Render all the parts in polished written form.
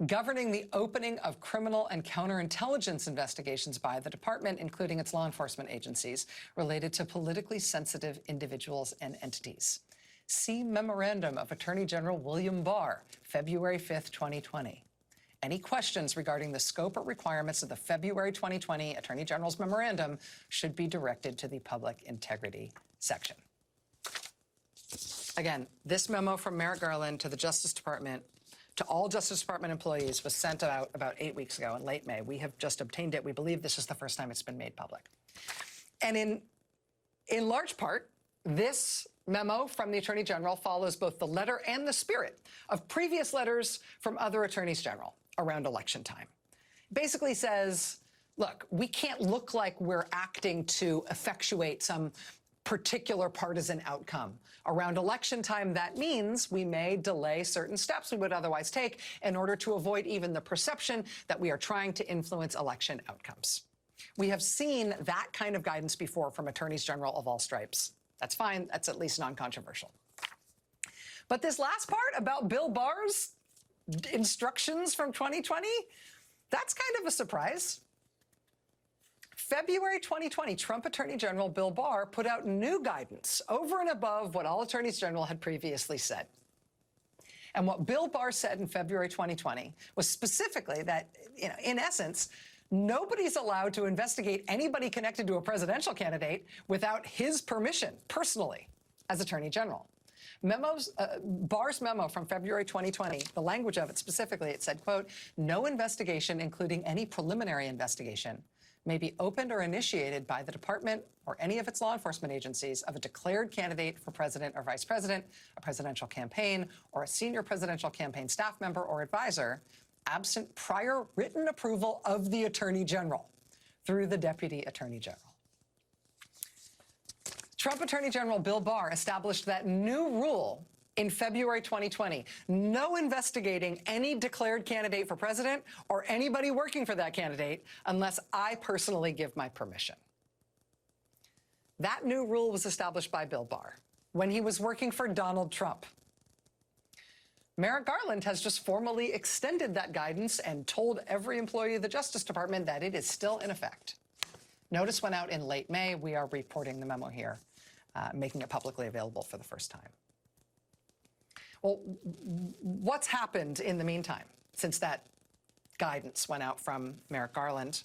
governing the opening of criminal and counterintelligence investigations by the department, including its law enforcement agencies, related to politically sensitive individuals and entities. See Memorandum of Attorney General William Barr, February 5th, 2020. Any questions regarding the scope or requirements of the February 2020 Attorney General's memorandum should be directed to the Public Integrity section. Again, this memo from Merrick Garland to the Justice Department, to all Justice Department employees, was sent out about 8 weeks ago in late May. We have just obtained it. We believe this is the first time it's been made public. And in large part, this memo from the Attorney General follows both the letter and the spirit of previous letters from other attorneys general around election time. It basically says, look, we can't look like we're acting to effectuate some particular partisan outcome. Around election time, that means we may delay certain steps we would otherwise take in order to avoid even the perception that we are trying to influence election outcomes. We have seen that kind of guidance before from attorneys general of all stripes. That's fine. That's at least non-controversial. But this last part about Bill Barr's instructions from 2020, that's kind of a surprise. February 2020, Trump Attorney General Bill Barr put out new guidance over and above what all attorneys general had previously said. And what Bill Barr said in February 2020 was specifically that, in essence, nobody's allowed to investigate anybody connected to a presidential candidate without his permission, personally, as Attorney General. Barr's memo from February 2020, the language of it specifically, it said, quote, no investigation, including any preliminary investigation, may be opened or initiated by the department or any of its law enforcement agencies of a declared candidate for president or vice president, a presidential campaign, or a senior presidential campaign staff member or advisor, absent prior written approval of the Attorney General through the Deputy Attorney General. Trump Attorney General Bill Barr established that new rule in February 2020, no investigating any declared candidate for president or anybody working for that candidate unless I personally give my permission. That new rule was established by Bill Barr when he was working for Donald Trump. Merrick Garland has just formally extended that guidance and told every employee of the Justice Department that it is still in effect. Notice went out in late May. We are reporting the memo here, making it publicly available for the first time. Well, what's happened in the meantime since that guidance went out from Merrick Garland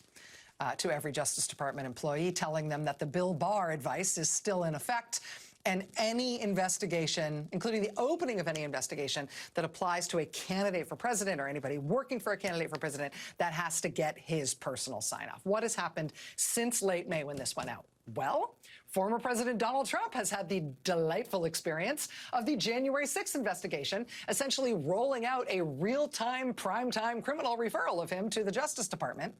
to every Justice Department employee, telling them that the Bill Barr advice is still in effect, and any investigation, including the opening of any investigation that applies to a candidate for president or anybody working for a candidate for president, that has to get his personal sign-off? What has happened since late May when this went out? Well, former President Donald Trump has had the delightful experience of the January 6th investigation, essentially rolling out a real-time, prime-time criminal referral of him to the Justice Department.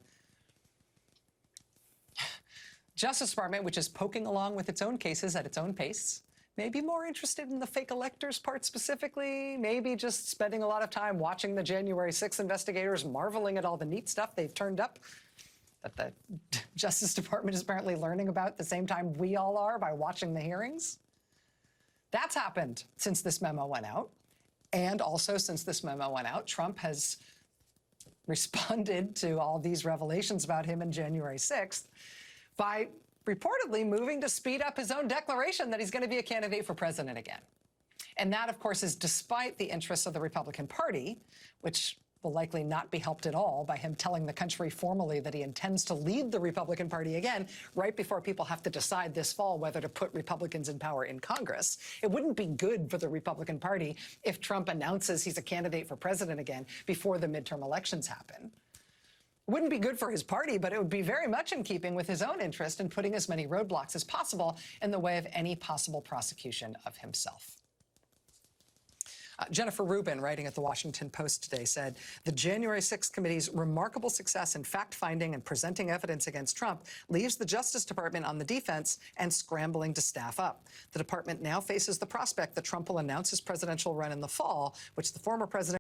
Justice Department, which is poking along with its own cases at its own pace, maybe more interested in the fake electors part specifically, maybe just spending a lot of time watching the January 6th investigators, marveling at all the neat stuff they've turned up that the Justice Department is apparently learning about at the same time we all are by watching the hearings. That's happened since this memo went out. And also since this memo went out, Trump has responded to all these revelations about him in January 6th by reportedly moving to speed up his own declaration that he's going to be a candidate for president again. And that, of course, is despite the interests of the Republican Party, which will likely not be helped at all by him telling the country formally that he intends to lead the Republican Party again right before people have to decide this fall whether to put Republicans in power in Congress. It wouldn't be good for the Republican Party if Trump announces he's a candidate for president again before the midterm elections happen. It wouldn't be good for his party, but it would be very much in keeping with his own interest in putting as many roadblocks as possible in the way of any possible prosecution of himself. Jennifer Rubin, writing at the Washington Post today, said the January 6th committee's remarkable success in fact-finding and presenting evidence against Trump leaves the Justice Department on the defense and scrambling to staff up. The department now faces the prospect that Trump will announce his presidential run in the fall, which the former president